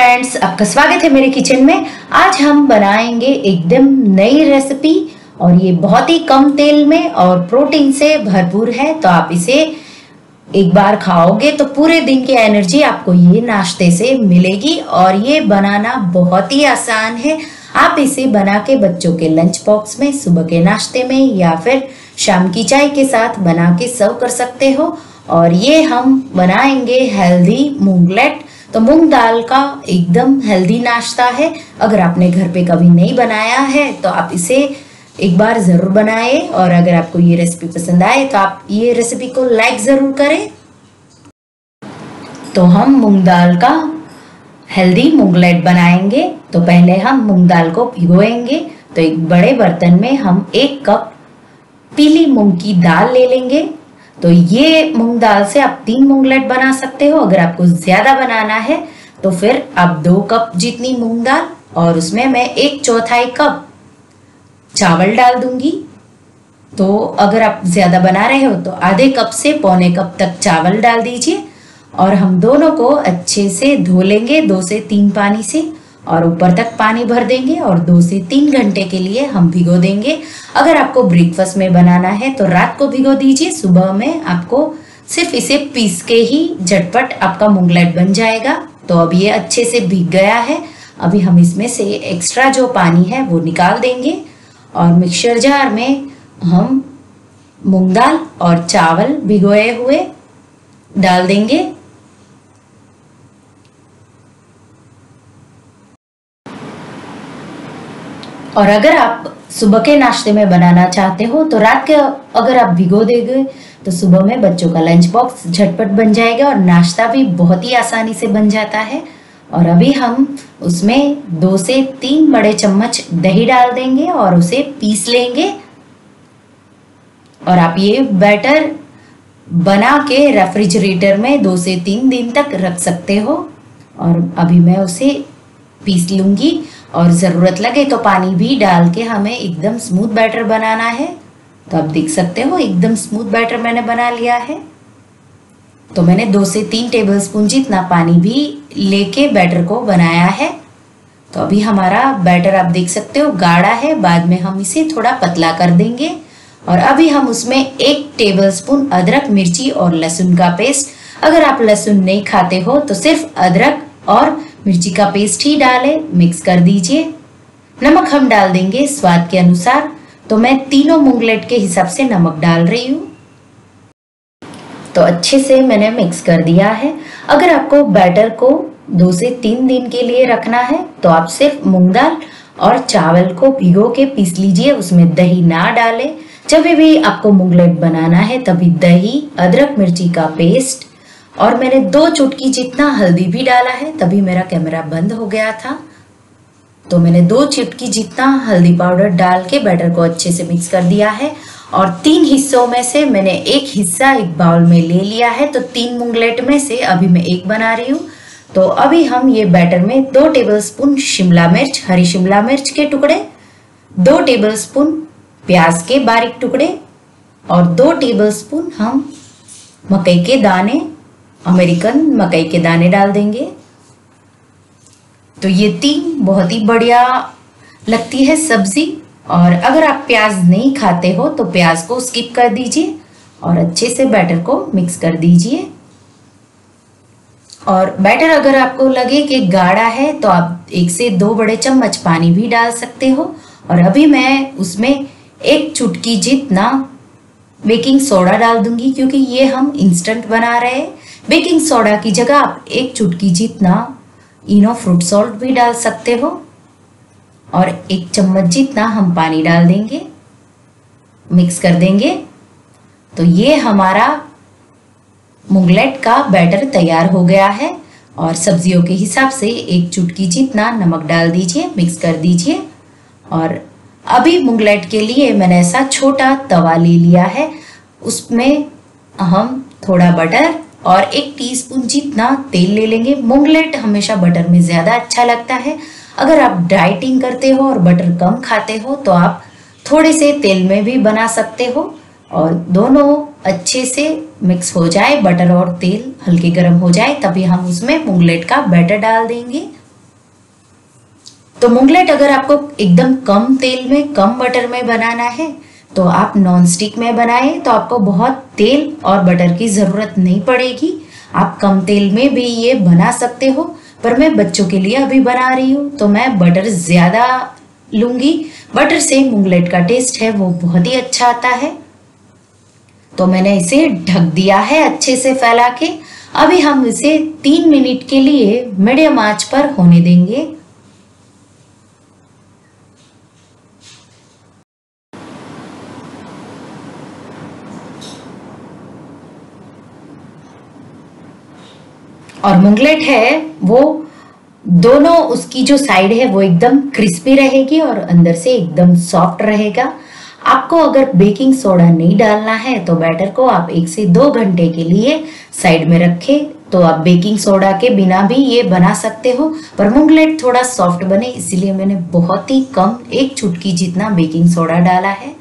Friends, आपका स्वागत है मेरे किचन में। आज हम बनाएंगे एकदम नई रेसिपी और ये बहुत ही कम तेल में और प्रोटीन से भरपूर है। तो आप इसे एक बार खाओगे तो पूरे दिन की एनर्जी आपको ये नाश्ते से मिलेगी और ये बनाना बहुत ही आसान है। आप इसे बना के बच्चों के लंच बॉक्स में, सुबह के नाश्ते में या फिर शाम की चाय के साथ बना के सर्व कर सकते हो। और ये हम बनाएंगे हेल्दी मूंगलेट। तो मूंग दाल का एकदम हेल्दी नाश्ता है। अगर आपने घर पे कभी नहीं बनाया है तो आप इसे एक बार जरूर बनाएं और अगर आपको ये रेसिपी पसंद आए तो आप ये रेसिपी को लाइक जरूर करें। तो हम मूंग दाल का हेल्दी मूंगलेट बनाएंगे। तो पहले हम मूंग दाल को भिगोएंगे। तो एक बड़े बर्तन में हम 1 कप पीली मूंग की दाल ले लेंगे। तो ये मूंग दाल से आप 3 मूंगलेट बना सकते हो। अगर आपको ज्यादा बनाना है तो फिर आप 2 कप जितनी मूंग दाल और उसमें मैं 1/4 कप चावल डाल दूंगी। तो अगर आप ज्यादा बना रहे हो तो आधे कप से पौने कप तक चावल डाल दीजिए और हम दोनों को अच्छे से धो लेंगे 2 से 3 पानी से और ऊपर तक पानी भर देंगे और 2 से 3 घंटे के लिए हम भिगो देंगे। अगर आपको ब्रेकफास्ट में बनाना है तो रात को भिगो दीजिए, सुबह में आपको सिर्फ इसे पीस के ही झटपट आपका मूंगलेट बन जाएगा। तो अब ये अच्छे से भीग गया है। अभी हम इसमें से एक्स्ट्रा जो पानी है वो निकाल देंगे और मिक्सर जार में हम मूंग दाल और चावल भिगोए हुए डाल देंगे। और अगर आप सुबह के नाश्ते में बनाना चाहते हो तो रात के अगर आप भिगो देंगे तो सुबह में बच्चों का लंच बॉक्स झटपट बन जाएगा और नाश्ता भी बहुत ही आसानी से बन जाता है। और अभी हम उसमें 2 से 3 बड़े चम्मच दही डाल देंगे और उसे पीस लेंगे। और आप ये बैटर बना के रेफ्रिजरेटर में 2 से 3 दिन तक रख सकते हो। और अभी मैं उसे पीस लूंगी और ज़रूरत लगे तो पानी भी डाल के हमें एकदम स्मूथ बैटर बनाना है। तो आप देख सकते हो एकदम स्मूथ बैटर मैंने बना लिया है। तो मैंने 2 से 3 टेबलस्पून जितना पानी भी लेके बैटर को बनाया है। तो अभी हमारा बैटर आप देख सकते हो गाढ़ा है, बाद में हम इसे थोड़ा पतला कर देंगे। और अभी हम उसमें 1 टेबलस्पून अदरक, मिर्ची और लहसुन का पेस्ट। अगर आप लहसुन नहीं खाते हो तो सिर्फ अदरक और मिर्ची का पेस्ट ही डालें, मिक्स कर दीजिए। नमक हम डाल देंगे स्वाद के अनुसार। तो मैं तीनों मूंगलेट के हिसाब से नमक डाल रही हूँ। तो अच्छे से मैंने मिक्स कर दिया है। अगर आपको बैटर को 2 से 3 दिन के लिए रखना है तो आप सिर्फ मूंग दाल और चावल को भिगो के पीस लीजिए, उसमें दही ना डालें। जब भी आपको मूंगलेट बनाना है तभी दही, अदरक, मिर्ची का पेस्ट और मैंने 2 चुटकी जितना हल्दी भी डाला है, तभी मेरा कैमरा बंद हो गया था। तो मैंने 2 चुटकी जितना हल्दी पाउडर डाल के बैटर को अच्छे से मिक्स कर दिया है। और 3 हिस्सों में से मैंने 1 हिस्सा एक बाउल में ले लिया है। तो 3 मूंगलेट में से अभी मैं 1 बना रही हूँ। तो अभी हम ये बैटर में 2 टेबलस्पून शिमला मिर्च, हरी शिमला मिर्च के टुकड़े, 2 टेबलस्पून प्याज के बारीक टुकड़े और 2 टेबलस्पून हम मकई के दाने, अमेरिकन मकई के दाने डाल देंगे। तो ये 3 बहुत ही बढ़िया लगती है सब्जी। और अगर आप प्याज नहीं खाते हो तो प्याज को स्किप कर दीजिए और अच्छे से बैटर को मिक्स कर दीजिए। और बैटर अगर आपको लगे कि गाढ़ा है तो आप 1 से 2 बड़े चम्मच पानी भी डाल सकते हो। और अभी मैं उसमें 1 चुटकी जितना बेकिंग सोडा डाल दूंगी, क्योंकि ये हम इंस्टेंट बना रहे हैं। बेकिंग सोडा की जगह आप 1 चुटकी जितना इनो फ्रूट सॉल्ट भी डाल सकते हो और 1 चम्मच जितना हम पानी डाल देंगे, मिक्स कर देंगे। तो ये हमारा मूंगलेट का बैटर तैयार हो गया है। और सब्जियों के हिसाब से 1 चुटकी जितना नमक डाल दीजिए, मिक्स कर दीजिए। और अभी मूंगलेट के लिए मैंने ऐसा छोटा तवा ले लिया है, उसमें हम थोड़ा बटर और 1 टीस्पून जितना तेल ले लेंगे। मूंगलेट हमेशा बटर में ज़्यादा अच्छा लगता है। अगर आप डाइटिंग करते हो और बटर कम खाते हो तो आप थोड़े से तेल में भी बना सकते हो। और दोनों अच्छे से मिक्स हो जाए, बटर और तेल हल्के गर्म हो जाए, तभी हम उसमें मूंगलेट का बैटर डाल देंगे। तो मुंगलेट अगर आपको एकदम कम तेल में कम बटर में बनाना है तो आप नॉन स्टिक में बनाएं, तो आपको बहुत तेल और बटर की ज़रूरत नहीं पड़ेगी। आप कम तेल में भी ये बना सकते हो, पर मैं बच्चों के लिए अभी बना रही हूँ तो मैं बटर ज़्यादा लूँगी। बटर से मुंगलेट का टेस्ट है वो बहुत ही अच्छा आता है। तो मैंने इसे ढक दिया है अच्छे से फैला के। अभी हम इसे 3 मिनट के लिए मीडियम आंच पर होने देंगे। और मुंगलेट है वो दोनों उसकी जो साइड है वो एकदम क्रिस्पी रहेगी और अंदर से एकदम सॉफ्ट रहेगा। आपको अगर बेकिंग सोडा नहीं डालना है तो बैटर को आप 1 से 2 घंटे के लिए साइड में रखें, तो आप बेकिंग सोडा के बिना भी ये बना सकते हो। पर मुंगलेट थोड़ा सॉफ्ट बने इसीलिए मैंने बहुत ही कम 1 चुटकी जितना बेकिंग सोडा डाला है।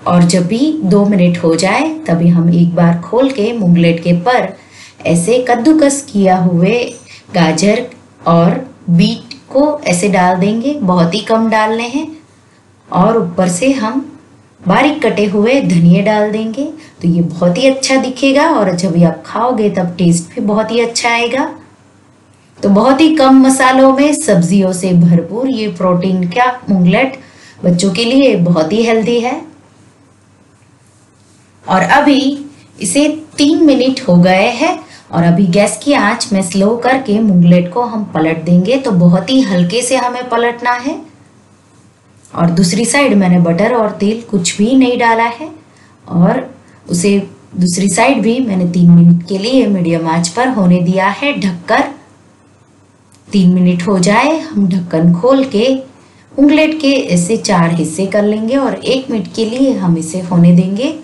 और जब भी 2 मिनट हो जाए तभी हम एक बार खोल के मुंगलेट के पर ऐसे कद्दूकस किया हुए गाजर और बीट को ऐसे डाल देंगे, बहुत ही कम डालने हैं। और ऊपर से हम बारीक कटे हुए धनिया डाल देंगे, तो ये बहुत ही अच्छा दिखेगा और जब भी आप खाओगे तब टेस्ट भी बहुत ही अच्छा आएगा। तो बहुत ही कम मसालों में सब्जियों से भरपूर ये प्रोटीन का मुंगलेट बच्चों के लिए बहुत ही हेल्दी है। और अभी इसे 3 मिनट हो गए हैं और अभी गैस की आंच में स्लो करके मुंगलेट को हम पलट देंगे, तो बहुत ही हल्के से हमें पलटना है। और दूसरी साइड मैंने बटर और तेल कुछ भी नहीं डाला है और उसे दूसरी साइड भी मैंने 3 मिनट के लिए मीडियम आंच पर होने दिया है ढककर। 3 मिनट हो जाए हम ढक्कन खोल के मुंगलेट के ऐसे 4 हिस्से कर लेंगे और 1 मिनट के लिए हम इसे होने देंगे।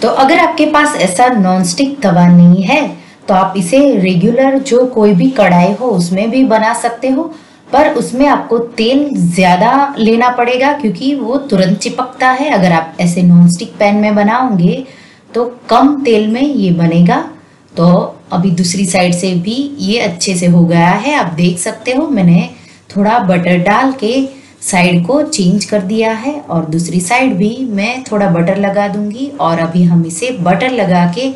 तो अगर आपके पास ऐसा नॉनस्टिक तवा नहीं है तो आप इसे रेगुलर जो कोई भी कढ़ाई हो उसमें भी बना सकते हो, पर उसमें आपको तेल ज़्यादा लेना पड़ेगा क्योंकि वो तुरंत चिपकता है। अगर आप ऐसे नॉनस्टिक पैन में बनाओगे तो कम तेल में ये बनेगा। तो अभी दूसरी साइड से भी ये अच्छे से हो गया है, आप देख सकते हो। मैंने थोड़ा बटर डाल के साइड को चेंज कर दिया है और दूसरी साइड भी मैं थोड़ा बटर लगा दूंगी। और अभी हम इसे बटर लगा के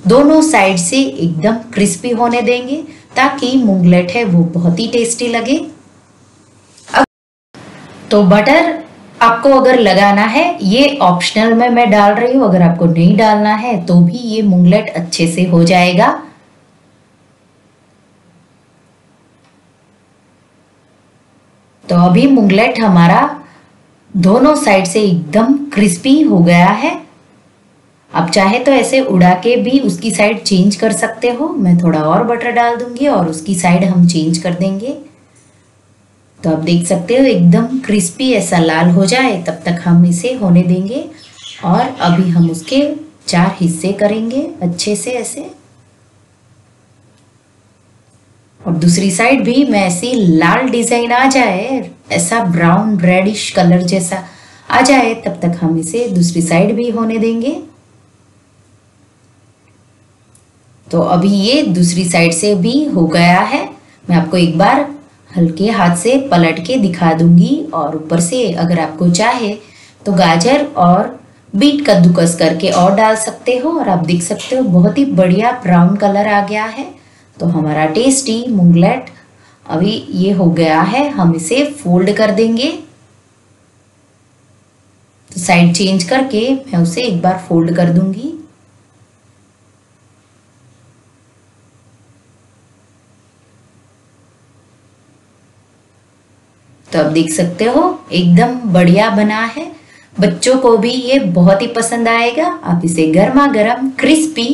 दोनों साइड से एकदम क्रिस्पी होने देंगे ताकि मुंगलेट है वो बहुत ही टेस्टी लगे। तो बटर आपको अगर लगाना है ये ऑप्शनल में मैं डाल रही हूँ, अगर आपको नहीं डालना है तो भी ये मुंगलेट अच्छे से हो जाएगा। तो अभी मुंगलेट हमारा दोनों साइड से एकदम क्रिस्पी हो गया है। आप चाहे तो ऐसे उड़ा के भी उसकी साइड चेंज कर सकते हो। मैं थोड़ा और बटर डाल दूंगी और उसकी साइड हम चेंज कर देंगे। तो आप देख सकते हो एकदम क्रिस्पी ऐसा लाल हो जाए तब तक हम इसे होने देंगे। और अभी हम उसके 4 हिस्से करेंगे अच्छे से ऐसे। और दूसरी साइड भी मैं ऐसी लाल डिजाइन आ जाए, ऐसा ब्राउन रेडिश कलर जैसा आ जाए तब तक हम इसे दूसरी साइड भी होने देंगे। तो अभी ये दूसरी साइड से भी हो गया है। मैं आपको एक बार हल्के हाथ से पलट के दिखा दूंगी। और ऊपर से अगर आपको चाहे तो गाजर और बीट कद्दूकस करके और डाल सकते हो। और आप देख सकते हो बहुत ही बढ़िया ब्राउन कलर आ गया है। तो हमारा टेस्टी मुंगलेट अभी ये हो गया है। हम इसे फोल्ड कर देंगे। तो साइड चेंज करके मैं उसे एक बार फोल्ड कर दूंगी। तो आप देख सकते हो एकदम बढ़िया बना है। बच्चों को भी ये बहुत ही पसंद आएगा। आप इसे गर्मा गर्म क्रिस्पी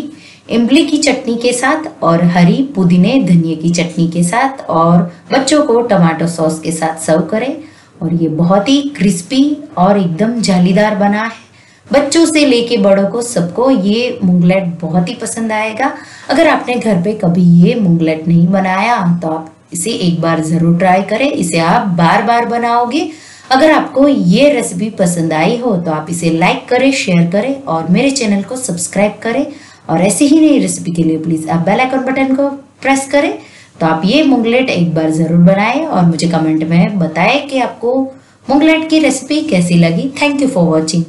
इमली की चटनी के साथ और हरी पुदीने धनिया की चटनी के साथ और बच्चों को टमाटो सॉस के साथ सर्व करें। और ये बहुत ही क्रिस्पी और एकदम जालीदार बना है। बच्चों से लेके बड़ों को सबको ये मुंगलेट बहुत ही पसंद आएगा। अगर आपने घर पे कभी ये मुंगलेट नहीं बनाया तो आप इसे एक बार जरूर ट्राई करें। इसे आप बार बार बनाओगे। अगर आपको ये रेसिपी पसंद आई हो तो आप इसे लाइक करें, शेयर करें और मेरे चैनल को सब्सक्राइब करें और ऐसे ही नई रेसिपी के लिए प्लीज आप बेल आइकन बटन को प्रेस करें। तो आप ये मूंगलेट एक बार जरूर बनाएं और मुझे कमेंट में बताएं कि आपको मूंगलेट की रेसिपी कैसी लगी। Thank you for watching.